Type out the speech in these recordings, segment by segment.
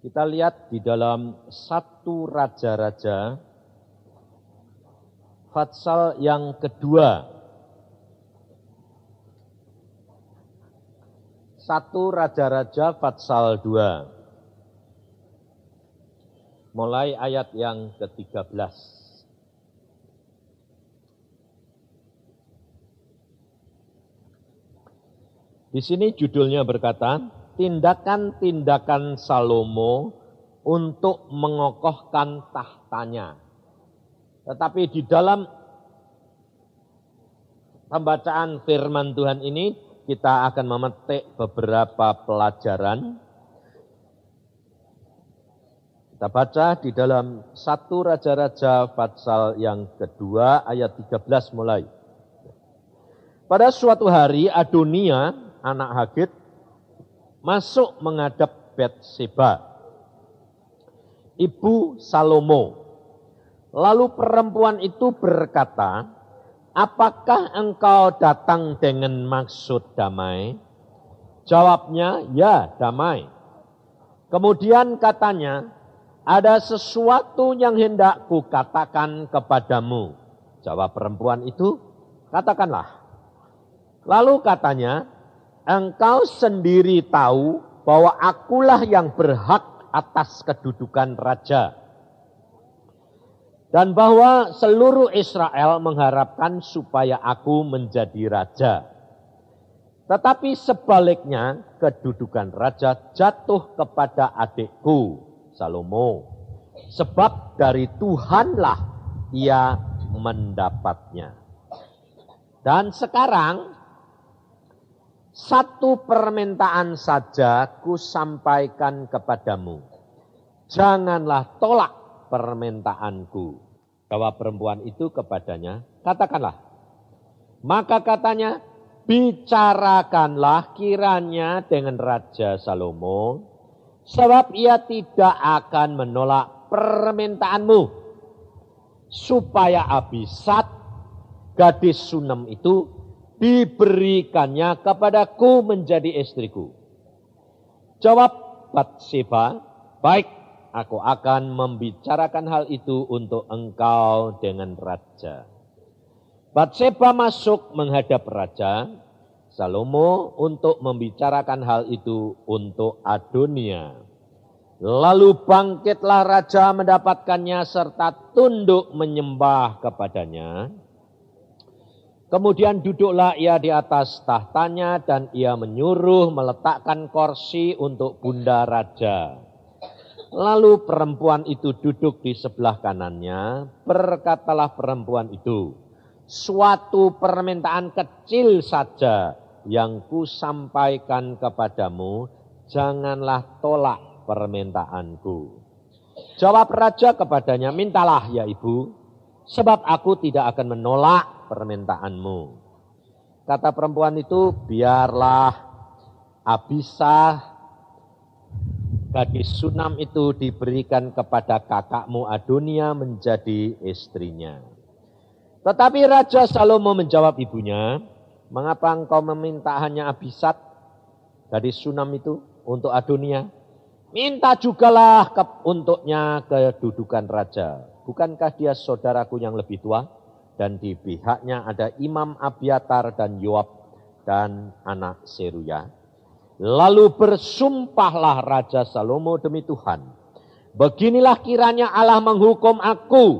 Kita lihat di dalam 1 Raja-Raja pasal yang kedua. 1 Raja-Raja pasal 2. Mulai ayat yang ke-13. Di sini judulnya berkata, tindakan-tindakan Salomo untuk mengokohkan tahtanya. Tetapi di dalam pembacaan firman Tuhan ini, kita akan memetik beberapa pelajaran. Kita baca di dalam 1 Raja-Raja pasal yang kedua ayat 13 mulai. Pada suatu hari Adonia, anak Hagit, masuk menghadap Betseba, ibu Salomo. Lalu perempuan itu berkata, apakah engkau datang dengan maksud damai? Jawabnya, ya damai. Kemudian katanya, ada sesuatu yang hendak kukatakan kepadamu. Jawab perempuan itu, katakanlah. Lalu katanya, engkau sendiri tahu bahwa akulah yang berhak atas kedudukan raja. Dan bahwa seluruh Israel mengharapkan supaya aku menjadi raja. Tetapi sebaliknya kedudukan raja jatuh kepada adikku Salomo. Sebab dari Tuhanlah ia mendapatnya. Dan sekarang satu permintaan saja ku sampaikan kepadamu. Janganlah tolak permintaanku. Jawab perempuan itu kepadanya, katakanlah. Maka katanya, bicarakanlah kiranya dengan Raja Salomo, sebab ia tidak akan menolak permintaanmu, supaya Abisat, gadis Sunem itu, diberikannya kepadaku menjadi istriku. Jawab Batseba, baik, aku akan membicarakan hal itu untuk engkau dengan raja. Batseba masuk menghadap raja Salomo untuk membicarakan hal itu untuk Adonia. Lalu bangkitlah raja mendapatkannya serta tunduk menyembah kepadanya. Kemudian duduklah ia di atas tahtanya dan ia menyuruh meletakkan kursi untuk bunda raja. Lalu perempuan itu duduk di sebelah kanannya. Berkatalah perempuan itu, suatu permintaan kecil saja yang ku sampaikan kepadamu, janganlah tolak permintaanku. Jawab raja kepadanya, mintalah ya ibu, sebab aku tidak akan menolak permintaanmu. Kata perempuan itu, biarlah Abisah, gadis Sunam itu diberikan kepada kakakmu Adonia menjadi istrinya. Tetapi Raja Salomo menjawab ibunya, mengapa engkau meminta hanya Abisat, gadis Sunam itu, untuk Adonia? Minta jugalah untuknya kedudukan raja. Bukankah dia saudaraku yang lebih tua? Dan di pihaknya ada Imam Abiatar dan Yoab dan anak Seruya. Lalu bersumpahlah Raja Salomo demi Tuhan. Beginilah kiranya Allah menghukum aku,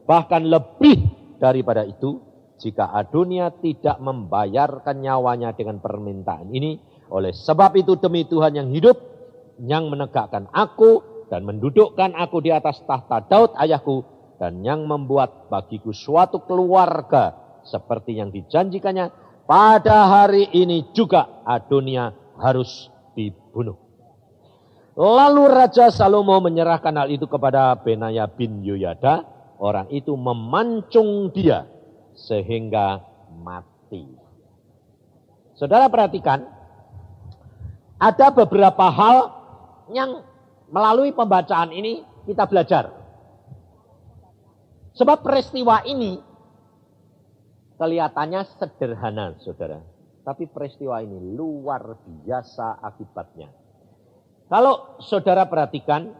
bahkan lebih daripada itu, jika Adonia tidak membayarkan nyawanya dengan permintaan ini. Oleh sebab itu demi Tuhan yang hidup, yang menegakkan aku dan mendudukkan aku di atas tahta Daud ayahku, dan yang membuat bagiku suatu keluarga seperti yang dijanjikannya, pada hari ini juga Adonia harus dibunuh. Lalu Raja Salomo menyerahkan hal itu kepada Benaya bin Yoyada. Orang itu memancung dia sehingga mati. Saudara perhatikan, ada beberapa hal yang melalui pembacaan ini kita belajar. Sebab peristiwa ini kelihatannya sederhana, saudara. Tapi peristiwa ini luar biasa akibatnya. Kalau saudara perhatikan,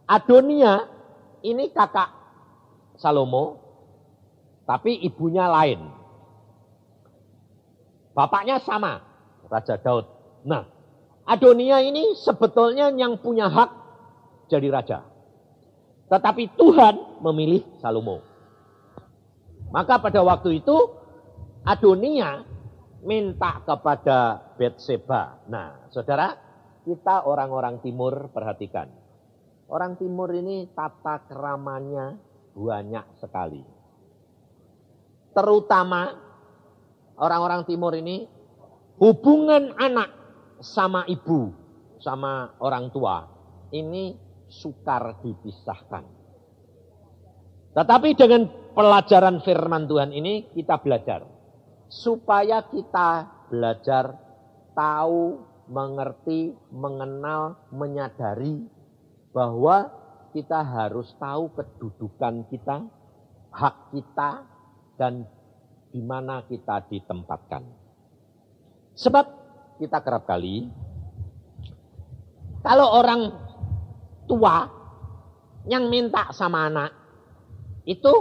Adonia ini kakak Salomo, tapi ibunya lain. Bapaknya sama, Raja Daud. Nah, Adonia ini sebetulnya yang punya hak jadi raja. Tetapi Tuhan memilih Salomo. Maka pada waktu itu Adonia minta kepada Batseba. Nah, saudara, kita orang-orang timur perhatikan. Orang timur ini tata keramanya banyak sekali. Terutama orang-orang timur ini hubungan anak sama ibu, sama orang tua, ini sukar dipisahkan. Tetapi dengan pelajaran firman Tuhan ini kita belajar. Supaya kita belajar tahu, mengerti, mengenal, menyadari bahwa kita harus tahu kedudukan kita, hak kita, dan di mana kita ditempatkan. Sebab kita kerap kali, kalau orang tua yang minta sama anak, itu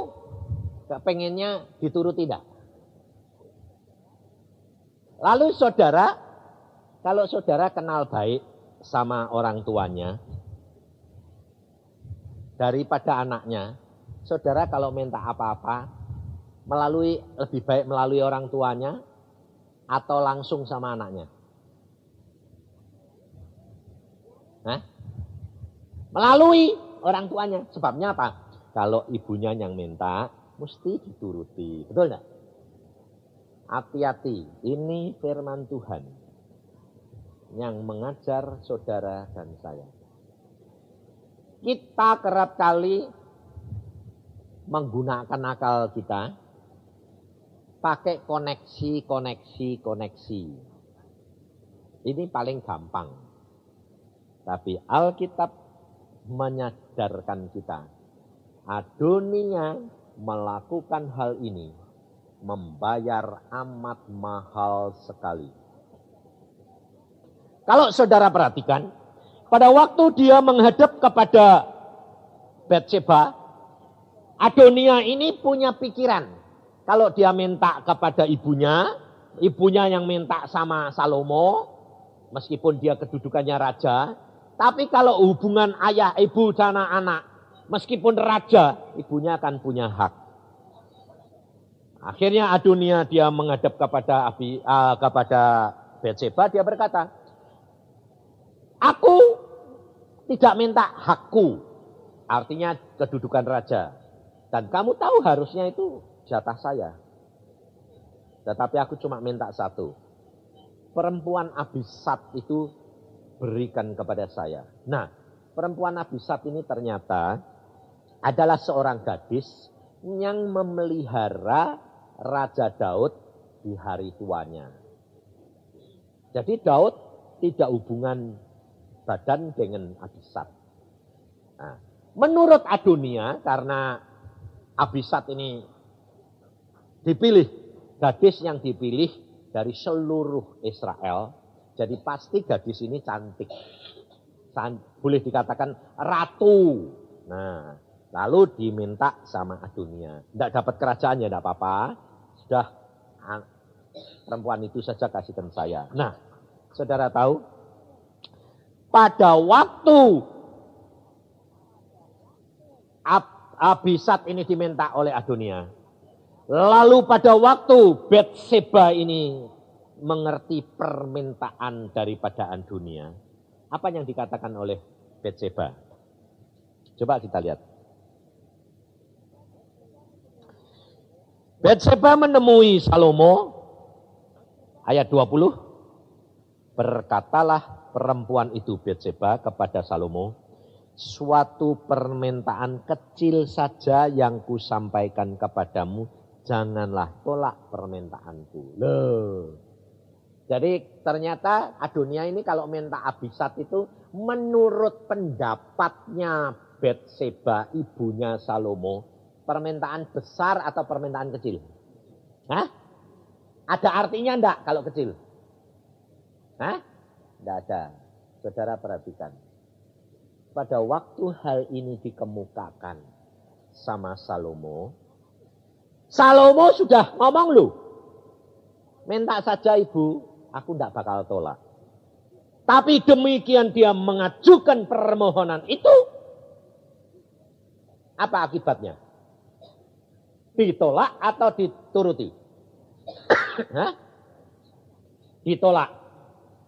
pengennya dituruti tidak. Lalu saudara, kalau saudara kenal baik sama orang tuanya, daripada anaknya, saudara kalau minta apa-apa, lebih baik melalui orang tuanya, atau langsung sama anaknya? Melalui orang tuanya. Sebabnya apa? Kalau ibunya yang minta, mesti dituruti. Betul enggak? Hati-hati, ini firman Tuhan yang mengajar saudara dan saya. Kita kerap kali menggunakan akal kita, pakai koneksi. Ini paling gampang. Tapi Alkitab menyadarkan kita, Adonia melakukan hal ini membayar amat mahal sekali. Kalau saudara perhatikan, pada waktu dia menghadap kepada Batseba, Adonia ini punya pikiran. Kalau dia minta kepada ibunya yang minta sama Salomo, meskipun dia kedudukannya raja, tapi kalau hubungan ayah, ibu, dan anak, meskipun raja, ibunya akan punya hak. Akhirnya Adonia dia menghadap kepada Batseba, dia berkata, aku tidak minta hakku, artinya kedudukan raja. Dan kamu tahu harusnya itu jatah saya. Tetapi aku cuma minta satu. Perempuan Abisat itu berikan kepada saya. Nah, perempuan Abisat ini ternyata adalah seorang gadis yang memelihara Raja Daud di hari tuanya. Jadi Daud tidak hubungan badan dengan Abisat. Nah, menurut Adonia, karena Abisat ini dipilih, gadis yang dipilih dari seluruh Israel, jadi pasti gadis ini cantik. Boleh dikatakan ratu. Nah, lalu diminta sama Adonia. Tidak dapat kerajaan ya tidak apa-apa. Sudah perempuan itu saja kasihkan saya. Nah, saudara tahu, pada waktu Abisat ini diminta oleh Adonia, lalu pada waktu Batseba ini mengerti permintaan daripada Adonia, apa yang dikatakan oleh Batseba? Coba kita lihat. Batseba menemui Salomo, ayat 20, berkatalah perempuan itu Batseba kepada Salomo, suatu permintaan kecil saja yang kusampaikan kepadamu, janganlah tolak permintaanku. Loh. Jadi ternyata Adonia ini kalau minta Abisat itu menurut pendapatnya Batseba, ibunya Salomo, permintaan besar atau permintaan kecil? Hah? Ada artinya enggak kalau kecil? Hah? Enggak ada. Saudara perhatikan. Pada waktu hal ini dikemukakan sama Salomo sudah ngomong loh. Minta saja ibu, aku tidak bakal tolak. Tapi demikian dia mengajukan permohonan itu, apa akibatnya? Ditolak atau dituruti? Hah? Ditolak.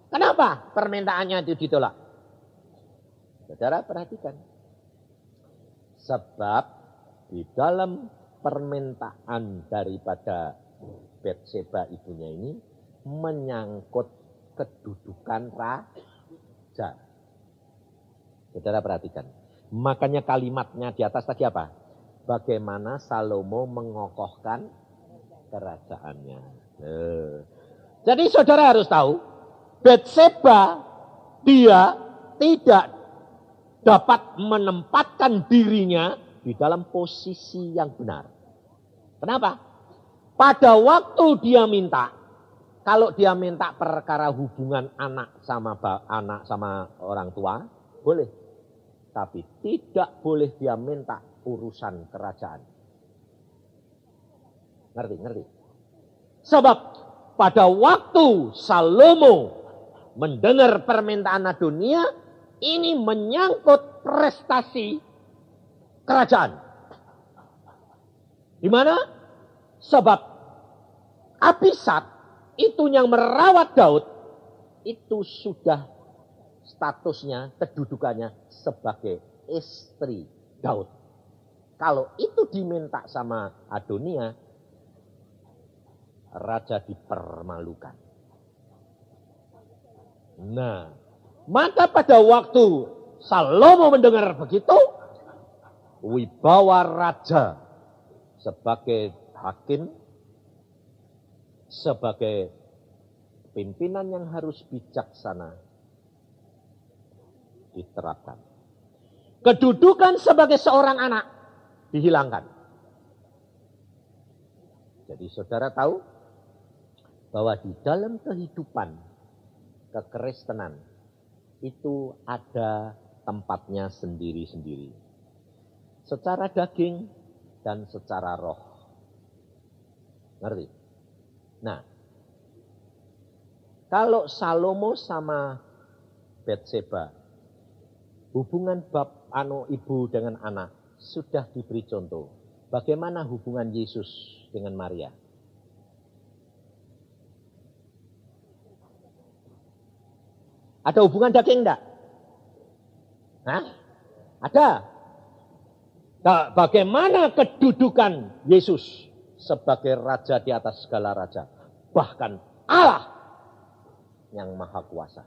Kenapa permintaannya itu ditolak? Saudara perhatikan. Sebab di dalam permintaan daripada Betseba ibunya ini menyangkut kedudukan raja. Saudara perhatikan. Makanya kalimatnya di atas tadi apa? Bagaimana Salomo mengokohkan kerajaannya. Jadi saudara harus tahu, Betseba dia tidak dapat menempatkan dirinya di dalam posisi yang benar. Kenapa? Pada waktu dia minta, kalau dia minta perkara hubungan anak sama orang tua, boleh. Tapi tidak boleh dia minta urusan kerajaan. Ngerti? Sebab pada waktu Salomo mendengar permintaan Adonia, ini menyangkut prestasi kerajaan. Di mana? Sebab Abisag itu yang merawat Daud, itu sudah statusnya, kedudukannya sebagai istri Daud. Kalau itu diminta sama Adonia, raja dipermalukan. Nah, maka pada waktu Salomo mendengar begitu, wibawa raja sebagai hakim, sebagai pimpinan yang harus bijaksana diterapkan. Kedudukan sebagai seorang anak dihilangkan. Jadi saudara tahu bahwa di dalam kehidupan kekristenan itu ada tempatnya sendiri-sendiri. Secara daging dan secara roh. Ngerti? Nah, kalau Salomo sama Betseba, hubungan ibu dengan anak sudah diberi contoh. Bagaimana hubungan Yesus dengan Maria? Ada hubungan daging enggak? Hah? Ada. Nah, bagaimana kedudukan Yesus sebagai raja di atas segala raja? Bahkan Allah yang maha kuasa.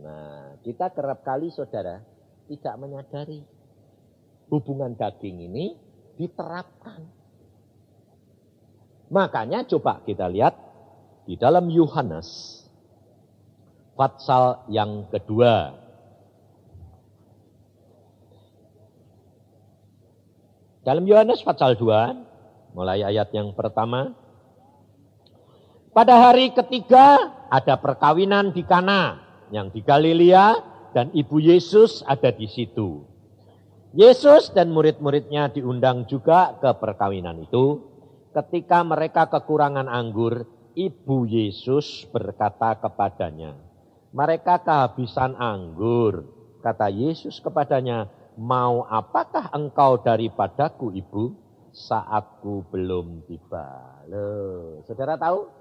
Nah, kita kerap kali saudara tidak menyadari hubungan daging ini diterapkan. Makanya coba kita lihat di dalam Yohanes pasal yang kedua. Dalam Yohanes pasal 2, mulai ayat yang pertama. Pada hari ketiga ada perkawinan di Kana yang di Galilea dan ibu Yesus ada di situ. Yesus dan murid-muridnya diundang juga ke perkawinan itu. Ketika mereka kekurangan anggur, ibu Yesus berkata kepadanya, mereka kehabisan anggur. Kata Yesus kepadanya, mau apakah engkau daripadaku ibu? Saatku belum tiba. Loh, saudara tahu?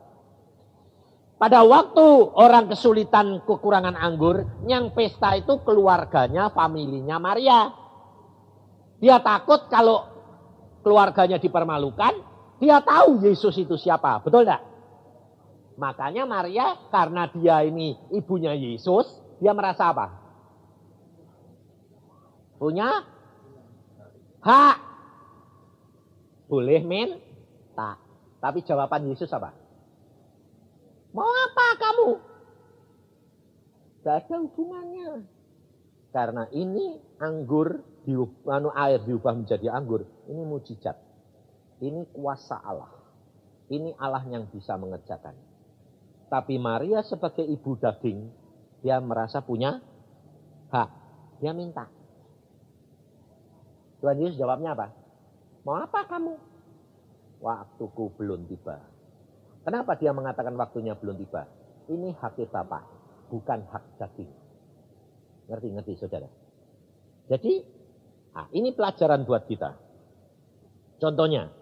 Pada waktu orang kesulitan kekurangan anggur, yang pesta itu keluarganya, familinya Maria. Dia takut kalau keluarganya dipermalukan, dia tahu Yesus itu siapa, betul enggak? Makanya Maria, karena dia ini ibunya Yesus, dia merasa apa? Punya hak. Boleh minta. Tapi jawaban Yesus apa? Mau apa kamu? Tidak ada hubungannya. Karena ini anggur, air diubah menjadi anggur. Ini mujizat. Ini kuasa Allah. Ini Allah yang bisa mengerjakan. Tapi Maria sebagai ibu daging, Dia merasa punya hak. Dia minta. Tuhan Yesus jawabnya apa? Mau apa kamu? Waktuku belum tiba. Kenapa dia mengatakan waktunya belum tiba? Ini hak Bapa, bukan hak daging. Ngerti saudara? Jadi, ini pelajaran buat kita. Contohnya,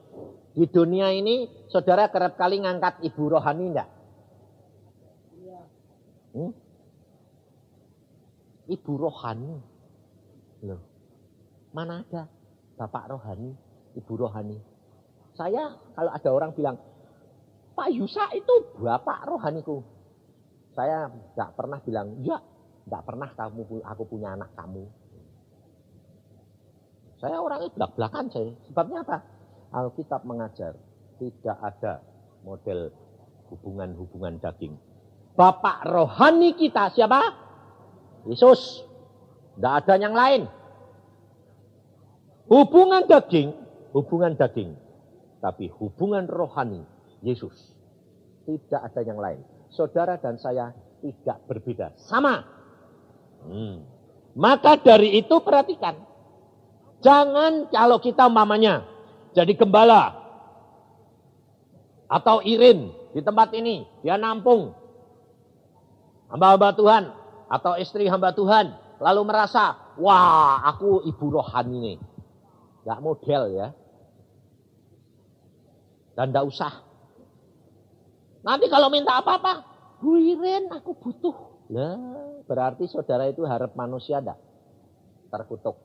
di dunia ini saudara kerap kali ngangkat ibu rohani enggak? Ibu rohani. Loh, mana ada bapak rohani, ibu rohani? Saya kalau ada orang bilang, Pak Yusa itu bapak rohaniku. Saya enggak pernah bilang, ya, enggak pernah aku punya anak kamu. Saya orangnya belak-belakan saya. Sebabnya apa? Alkitab mengajar tidak ada model hubungan-hubungan daging. Bapak rohani kita siapa? Yesus. Tidak ada yang lain. Hubungan daging. Tapi hubungan rohani Yesus. Tidak ada yang lain. Saudara dan saya tidak berbeda. Sama. Maka dari itu perhatikan. Jangan kalau kita umpamanya jadi gembala. Atau irin di tempat ini. Dia nampung. Hamba-hamba Tuhan. Atau istri hamba Tuhan. Lalu merasa, wah aku ibu rohani nih. Gak model ya. Dan gak usah. Nanti kalau minta apa-apa. Bu Irin aku butuh. Lah, berarti saudara itu harap manusia enggak? Terkutuk.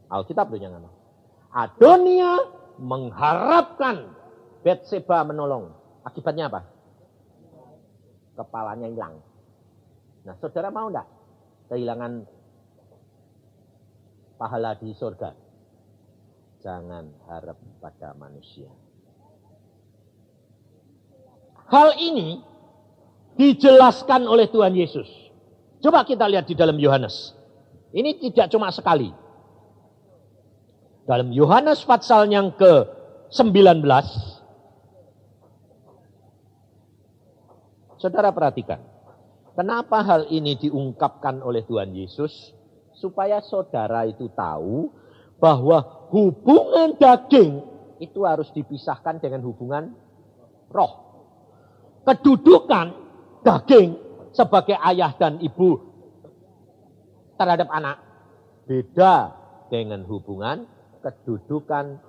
Alkitab punya nama. Adonia mengharapkan Betseba menolong. Akibatnya apa? Kepalanya hilang. Nah, saudara mau enggak kehilangan pahala di surga? Jangan harap pada manusia. Hal ini dijelaskan oleh Tuhan Yesus. Coba kita lihat di dalam Yohanes. Ini tidak cuma sekali. Dalam Yohanes pasal yang ke-19. Saudara perhatikan. Kenapa hal ini diungkapkan oleh Tuhan Yesus? Supaya saudara itu tahu bahwa hubungan daging itu harus dipisahkan dengan hubungan roh. Kedudukan daging sebagai ayah dan ibu terhadap anak beda dengan hubungan kedudukan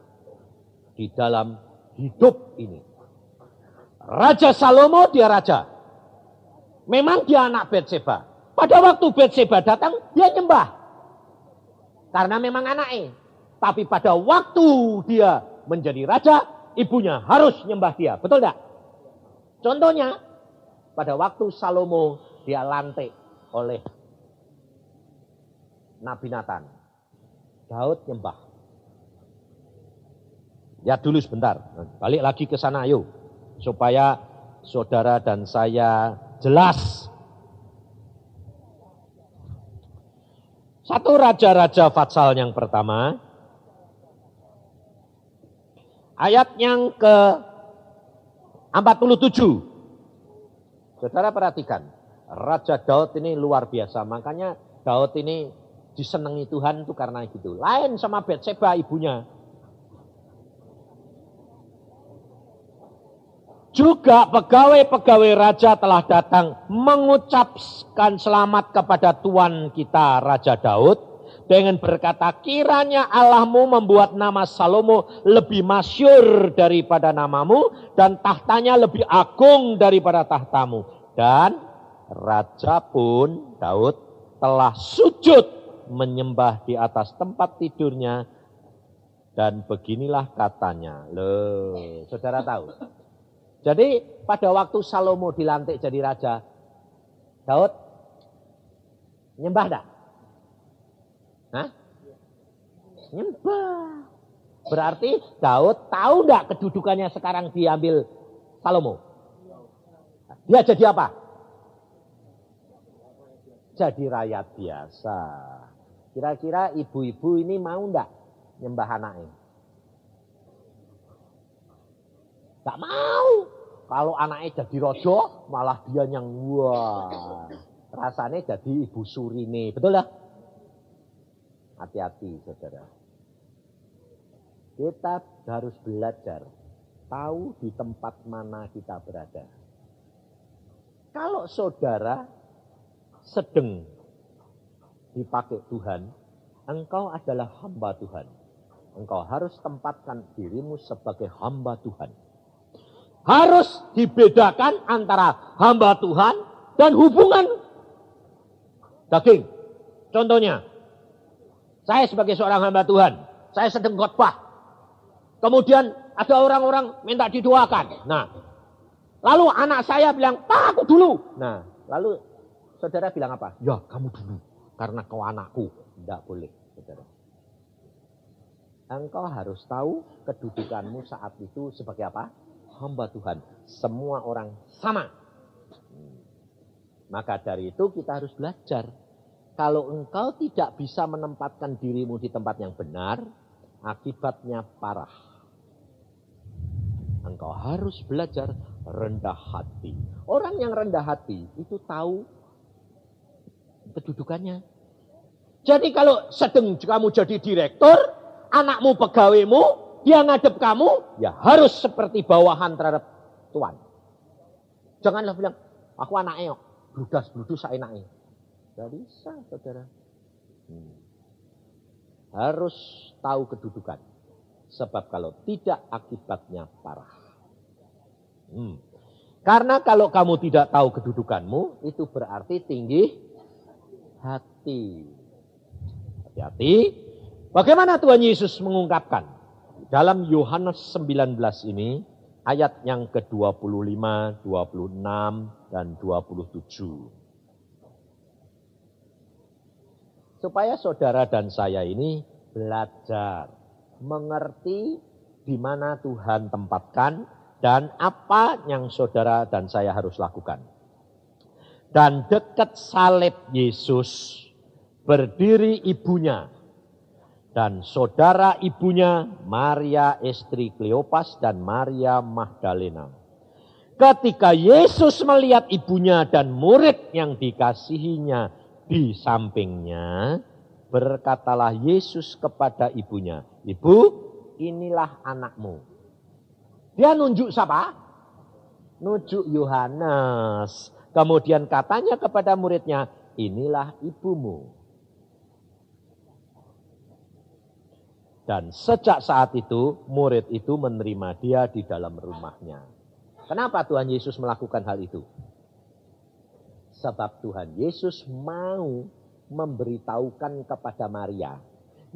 di dalam hidup ini. Raja Salomo dia raja. Memang dia anak Betseba. Pada waktu Betseba datang dia nyembah. Karena memang anaknya. Tapi pada waktu dia menjadi raja, ibunya harus nyembah dia. Betul tidak? Contohnya, pada waktu Salomo dia lantik oleh Nabi Nathan. Daud nyembah. Lihat dulu sebentar. Balik lagi ke sana ayo. Supaya saudara dan saya jelas. Satu Raja-Raja pasal yang pertama. Ayat yang ke-47. Saudara perhatikan. Raja Daud ini luar biasa. Makanya Daud ini disenangi Tuhan itu karena gitu. Lain sama Betseba ibunya. Juga pegawai-pegawai raja telah datang mengucapkan selamat kepada Tuan kita Raja Daud. Dengan berkata, kiranya Allahmu membuat nama Salomo lebih masyhur daripada namamu. Dan tahtanya lebih agung daripada tahtamu. Dan Raja pun Daud telah sujud menyembah di atas tempat tidurnya. Dan beginilah katanya. Loh, saudara tahu. Jadi pada waktu Salomo dilantik jadi raja, Daud nyembah enggak? Hah? Nyembah. Berarti Daud tahu enggak kedudukannya sekarang diambil Salomo? Dia jadi apa? Jadi rakyat biasa. Kira-kira ibu-ibu ini mau enggak nyembah anaknya? Enggak mau. Kalau anaknya jadi rojo, malah dia yang wah. Rasanya jadi ibu surine. Betul lah? Hati-hati saudara. Kita harus belajar. Tahu di tempat mana kita berada. Kalau saudara sedang dipakai Tuhan, engkau adalah hamba Tuhan. Engkau harus tempatkan dirimu sebagai hamba Tuhan. Harus dibedakan antara hamba Tuhan dan hubungan daging. Contohnya, saya sebagai seorang hamba Tuhan, saya sedang khotbah. Kemudian ada orang-orang minta didoakan. Nah, lalu anak saya bilang, "Pak, aku dulu." Nah, lalu saudara bilang apa? "Ya, kamu dulu, karena kau anakku." Tidak boleh, saudara. Engkau harus tahu kedudukanmu saat itu sebagai apa? Hamba Tuhan. Semua orang sama. Maka dari itu kita harus belajar. Kalau engkau tidak bisa menempatkan dirimu di tempat yang benar, akibatnya parah. Engkau harus belajar rendah hati. Orang yang rendah hati itu tahu kedudukannya. Jadi kalau sedang kamu jadi direktur, anakmu pegawaimu, dia ngadep kamu, ya harus seperti bawahan terhadap tuan. Janganlah bilang, aku anaknya, bludas-bludus enaknya. Tidak bisa, saudara. Harus tahu kedudukan. Sebab kalau tidak, akibatnya parah. Karena kalau kamu tidak tahu kedudukanmu, itu berarti tinggi hati. Hati-hati. Bagaimana Tuhan Yesus mengungkapkan? Dalam Yohanes 19 ini, ayat yang ke-25, 26, dan 27. Supaya saudara dan saya ini belajar, mengerti di mana Tuhan tempatkan, dan apa yang saudara dan saya harus lakukan. Dan dekat salib Yesus berdiri ibunya dan saudara ibunya Maria istri Kleopas dan Maria Magdalena. Ketika Yesus melihat ibunya dan murid yang dikasihinya di sampingnya, berkatalah Yesus kepada ibunya, "Ibu, inilah anakmu." Dia nunjuk siapa? Nunjuk Yohanes. Kemudian katanya kepada muridnya, "Inilah ibumu." Dan sejak saat itu, murid itu menerima dia di dalam rumahnya. Kenapa Tuhan Yesus melakukan hal itu? Sebab Tuhan Yesus mau memberitahukan kepada Maria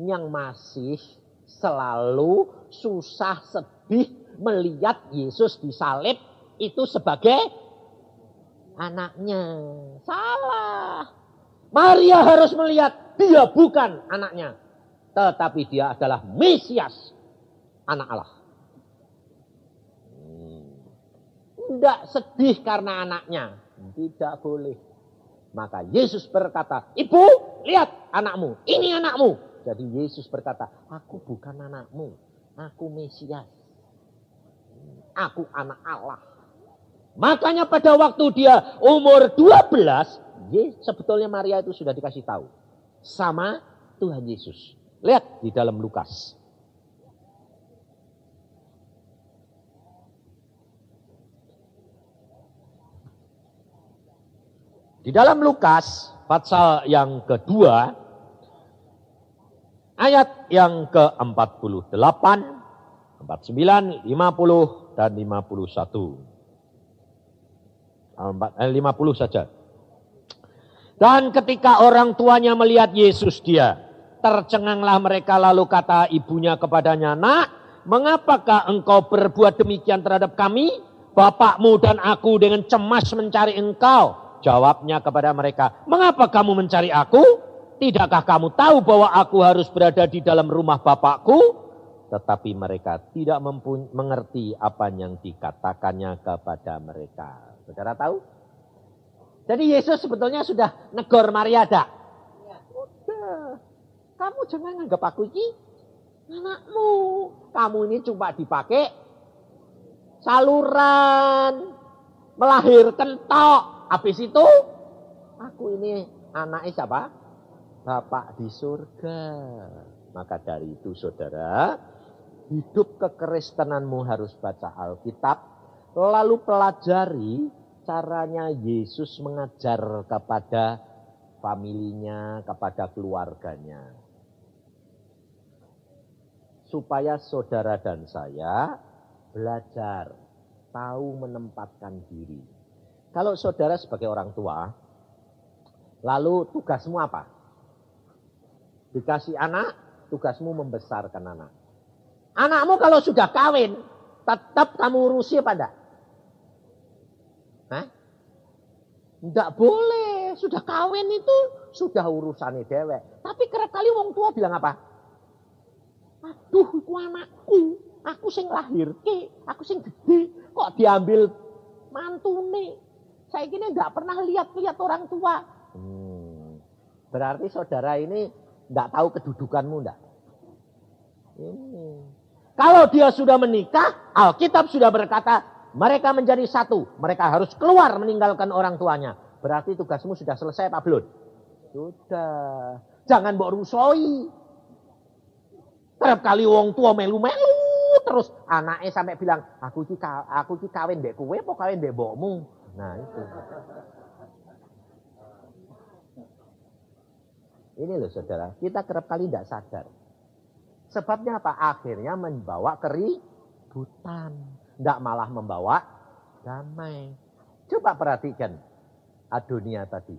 yang masih selalu susah sedih melihat Yesus disalib itu sebagai anaknya. Salah. Maria harus melihat dia bukan anaknya. Tetapi dia adalah Mesias, anak Allah. Tidak sedih karena anaknya. Tidak boleh. Maka Yesus berkata, "Ibu, lihat anakmu. Ini anakmu." Jadi Yesus berkata, "Aku bukan anakmu. Aku Mesias. Aku anak Allah." Makanya pada waktu dia umur 12, sebetulnya Maria itu sudah dikasih tahu sama Tuhan Yesus. Lihat di dalam Lukas. Di dalam Lukas pasal yang kedua, ayat yang ke-48, 49, 50, dan 51. 50 saja. Dan ketika orang tuanya melihat Yesus dia, tercenganglah mereka lalu kata ibunya kepadanya, "Nak, mengapakah engkau berbuat demikian terhadap kami? Bapakmu dan aku dengan cemas mencari engkau." Jawabnya kepada mereka, "Mengapa kamu mencari aku? Tidakkah kamu tahu bahwa aku harus berada di dalam rumah Bapakku?" Tetapi mereka tidak mengerti apa yang dikatakannya kepada mereka. Saudara tahu? Jadi Yesus sebetulnya sudah negor Maria dah. Udah. Kamu jangan anggap aku ini anakmu. Kamu ini cuma dipakai saluran, melahirkan tok. Habis itu, aku ini anaknya siapa? Bapak di surga. Maka dari itu saudara, hidup kekristenanmu harus baca Alkitab, lalu pelajari caranya Yesus mengajar kepada familinya, kepada keluarganya. Supaya saudara dan saya belajar, tahu menempatkan diri. Kalau saudara sebagai orang tua, lalu tugasmu apa? Dikasih anak, tugasmu membesarkan anak. Anakmu kalau sudah kawin, tetap kamu urusi apa enggak? Hah? Enggak boleh, sudah kawin itu sudah urusannya dewek. Tapi kerap kali wong tua bilang apa? Aduh, itu anakku. Aku sing lahirke, aku sing gede. Kok diambil mantune? Saya kini enggak pernah lihat orang tua. Berarti saudara ini enggak tahu kedudukanmu enggak? Ini. Kalau dia sudah menikah, Alkitab sudah berkata, mereka menjadi satu. Mereka harus keluar meninggalkan orang tuanya. Berarti tugasmu sudah selesai Pak Blon? Sudah. Jangan mbok rusoi. Kerap kali wong tua melu-melu terus anaknya sampai bilang, aku ki kawin mbek kowe apa kawin mbek mbokmu. Nah itu. Ini loh saudara, kita kerap kali tidak sadar. Sebabnya apa? Akhirnya membawa keributan. Tidak malah membawa damai. Coba perhatikan Adonia tadi.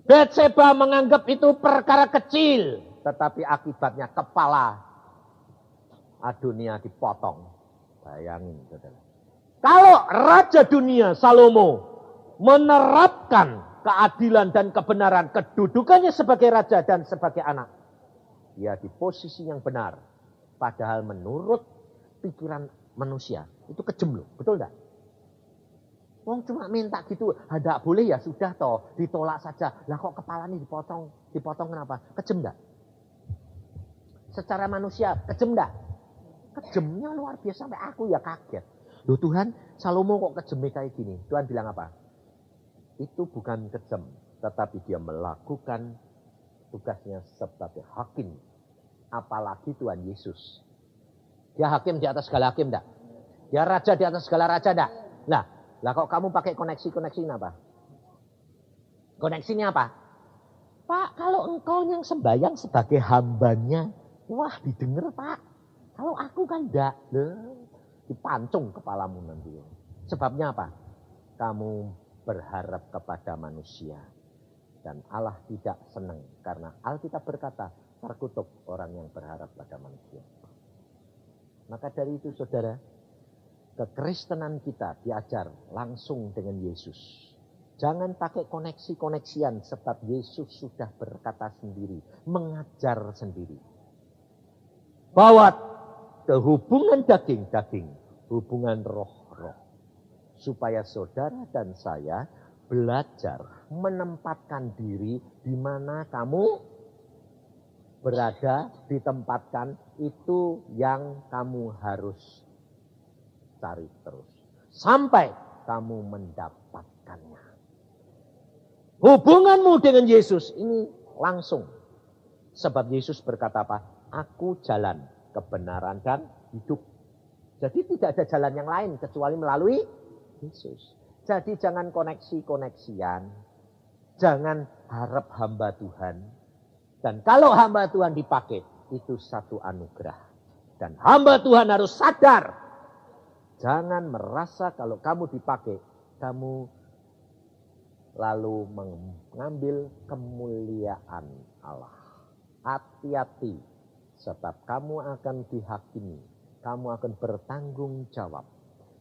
Betseba menganggap itu perkara kecil. Tetapi akibatnya kepala Adonia dipotong. Bayangin saudara. Kalau Raja Dunia Salomo menerapkan keadilan dan kebenaran, kedudukannya sebagai raja dan sebagai anak, dia di posisi yang benar. Padahal menurut pikiran manusia itu kejem loh, betul enggak? Wong cuma minta gitu, tidak boleh ya sudah toh, ditolak saja. Lah kok kepalanya dipotong kenapa? Kejem enggak? Secara manusia kejem enggak? Kejemnya luar biasa sampai aku ya kaget. Loh Tuhan, Salomo kok kejemnya kayak gini? Tuhan bilang apa? Itu bukan kejem, tetapi dia melakukan tugasnya sebagai hakim. Apalagi Tuhan Yesus. Dia hakim di atas segala hakim enggak? Dia raja di atas segala raja enggak? Lah kok kamu pakai koneksi ini apa? Koneksinya apa? Pak, kalau engkau yang sembahyang sebagai hambanya, wah didengar Pak. Kalau aku kan enggak. Dipancung kepalamu nanti. Sebabnya apa? Kamu berharap kepada manusia. Dan Allah tidak senang. Karena Alkitab berkata, terkutuk orang yang berharap pada manusia. Maka dari itu saudara, kekristenan kita diajar langsung dengan Yesus. Jangan pakai koneksi-koneksian sebab Yesus sudah berkata sendiri, mengajar sendiri. Bahwa ke hubungan daging-daging, hubungan roh-roh. Supaya saudara dan saya belajar menempatkan diri di mana kamu berada, ditempatkan, itu yang kamu harus cari terus. Sampai kamu mendapatkannya. Hubunganmu dengan Yesus ini langsung. Sebab Yesus berkata apa? Aku jalan, kebenaran dan hidup. Jadi tidak ada jalan yang lain kecuali melalui Yesus. Jadi jangan koneksi-koneksian. Jangan harap hamba Tuhan. Dan kalau hamba Tuhan dipakai, itu satu anugerah. Dan hamba Tuhan harus sadar. Jangan merasa kalau kamu dipakai, kamu lalu mengambil kemuliaan Allah. Hati-hati, sebab kamu akan dihakimi. Kamu akan bertanggung jawab.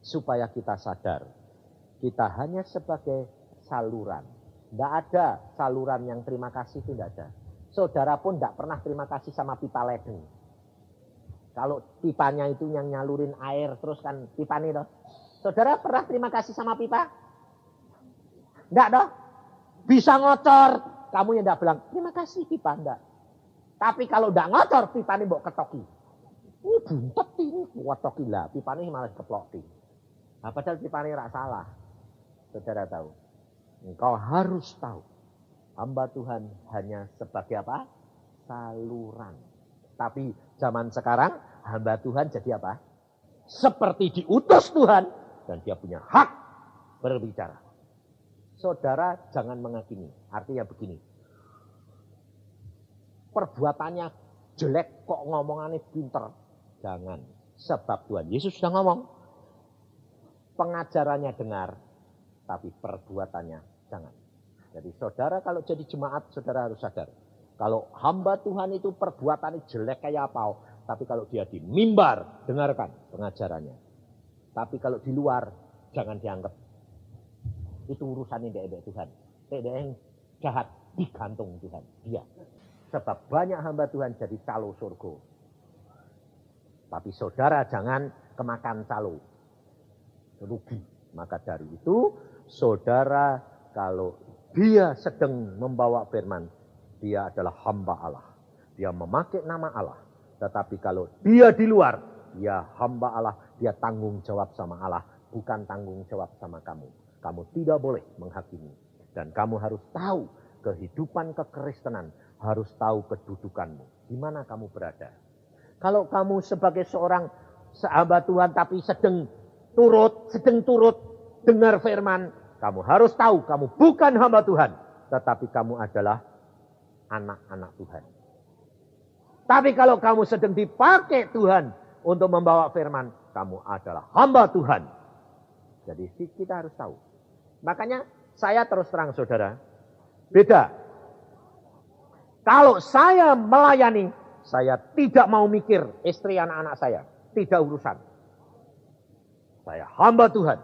Supaya kita sadar, kita hanya sebagai saluran. Tidak ada saluran yang terima kasih, itu tidak ada. Saudara pun tidak pernah terima kasih sama pipa ledeng. Kalau pipanya itu yang nyalurin air terus kan pipanya toh. Saudara pernah terima kasih sama pipa? Enggak toh? Bisa ngocor. Kamu yang tidak bilang, terima kasih pipa, enggak. Tapi kalau enggak ngocor, pipanya mbok ketoki. Buntet ini, ketoki lah. Pipanya malah keploki. Nah, padahal Cipari rak salah. Saudara tahu. Engkau harus tahu. Hamba Tuhan hanya sebagai apa? Saluran. Tapi zaman sekarang hamba Tuhan jadi apa? Seperti diutus Tuhan. Dan dia punya hak berbicara. Saudara jangan menghakimi. Artinya begini. Perbuatannya jelek kok ngomongannya pinter. Jangan. Sebab Tuhan Yesus sudah ngomong. Pengajarannya dengar. Tapi perbuatannya jangan. Jadi saudara kalau jadi jemaat, saudara harus sadar. Kalau hamba Tuhan itu perbuatannya jelek kayak apa. Tapi kalau dia di mimbar, dengarkan pengajarannya. Tapi kalau di luar, jangan dianggap. Itu urusan ini Tuhan. Tidak yang jahat, digantung Tuhan. Dia. Sebab banyak hamba Tuhan jadi calo surga. Tapi saudara jangan kemakan calo. Rugi. Maka dari itu, saudara kalau dia sedang membawa firman, dia adalah hamba Allah. Dia memakai nama Allah. Tetapi kalau dia di luar, dia hamba Allah. Dia tanggung jawab sama Allah. Bukan tanggung jawab sama kamu. Kamu tidak boleh menghakimi. Dan kamu harus tahu kehidupan kekristenan. Harus tahu kedudukanmu. Di mana kamu berada. Kalau kamu sebagai seorang sahabat Tuhan tapi sedang turut dengar firman. Kamu harus tahu kamu bukan hamba Tuhan. Tetapi kamu adalah anak-anak Tuhan. Tapi kalau kamu sedang dipakai Tuhan untuk membawa firman. Kamu adalah hamba Tuhan. Jadi kita harus tahu. Makanya saya terus terang saudara. Beda. Kalau saya melayani. Saya tidak mau mikir istri anak-anak saya. Tidak urusan. Saya hamba Tuhan.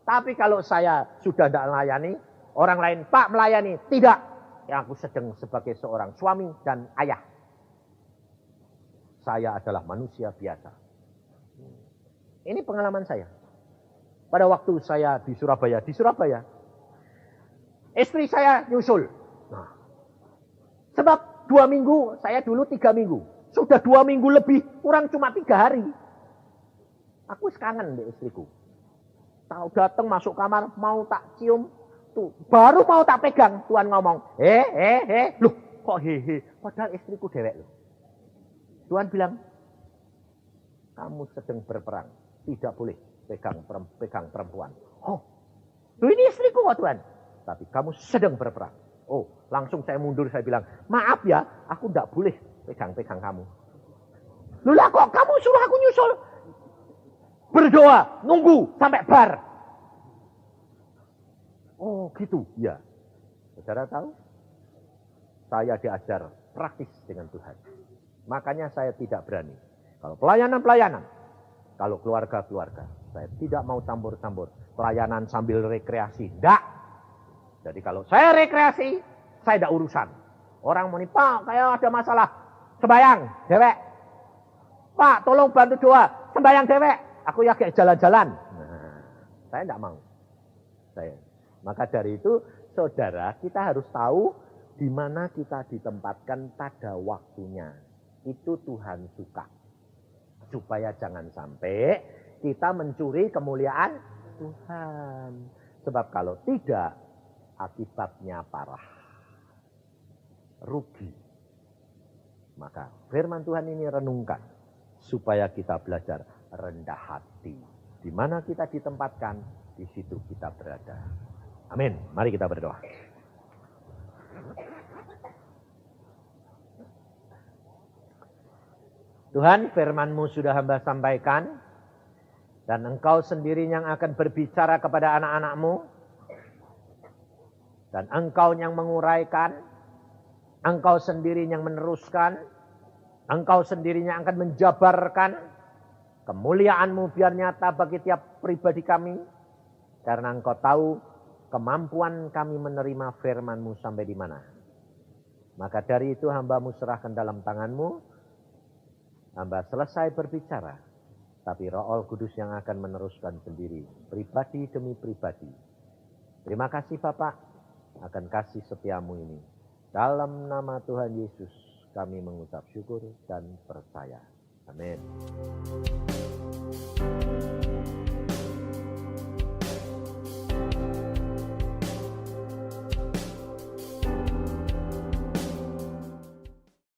Tapi kalau saya sudah tidak melayani, orang lain Pak melayani, tidak. Yang aku sedang sebagai seorang suami dan ayah. Saya adalah manusia biasa. Ini pengalaman saya. Pada waktu saya di Surabaya. Istri saya nyusul. Nah, sebab 2 minggu, saya dulu 3 minggu. Sudah 2 minggu lebih, kurang cuma 3 hari. Aku kangen deh istriku. Tahu datang masuk kamar, mau tak cium. Tuh, baru mau tak pegang, Tuhan ngomong. Loh, kok hehe. Padahal istriku dewek loh. Tuhan bilang, kamu sedang berperang. Tidak boleh pegang perempuan. Oh, ini istriku kok Tuhan. Tapi kamu sedang berperang. Oh, langsung saya mundur, saya bilang, maaf ya, aku tidak boleh pegang-pegang kamu. Loh lah kok kamu suruh aku nyusul? Berdoa, nunggu sampai bar. Oh gitu, ya. Saudara tahu? Saya diajar praktis dengan Tuhan. Makanya saya tidak berani. Kalau pelayanan, kalau keluarga, saya tidak mau campur-campur. Pelayanan sambil rekreasi, tidak. Jadi kalau saya rekreasi, saya tidak urusan. Orang mau nih, Pak, kayak ada masalah. Sembayang, dewek. Pak, tolong bantu doa. Sembayang, dewek. Aku ya kayak jalan-jalan. Nah, saya tidak mau. Maka dari itu, saudara, kita harus tahu di mana kita ditempatkan pada waktunya. Itu Tuhan suka. Supaya jangan sampai kita mencuri kemuliaan Tuhan. Sebab kalau tidak, akibatnya parah. Rugi. Maka firman Tuhan ini renungkan. Supaya kita belajar rendah hati. Di mana kita ditempatkan, di situ kita berada. Amin. Mari kita berdoa. Tuhan, firman-Mu sudah hamba sampaikan. Dan Engkau sendiri yang akan berbicara kepada anak-anak-Mu. Dan Engkau yang menguraikan. Engkau sendiri yang meneruskan. Engkau sendiri yang akan menjabarkan. Kemuliaan-Mu biar nyata bagi tiap pribadi kami. Karena Engkau tahu kemampuan kami menerima firman-Mu sampai di mana. Maka dari itu hamba-Mu serahkan dalam tangan-Mu. Hamba selesai berbicara. Tapi Roh Kudus yang akan meneruskan sendiri. Pribadi demi pribadi. Terima kasih Bapak. Akan kasih setiamu ini. Dalam nama Tuhan Yesus kami mengucap syukur dan percaya. Amin.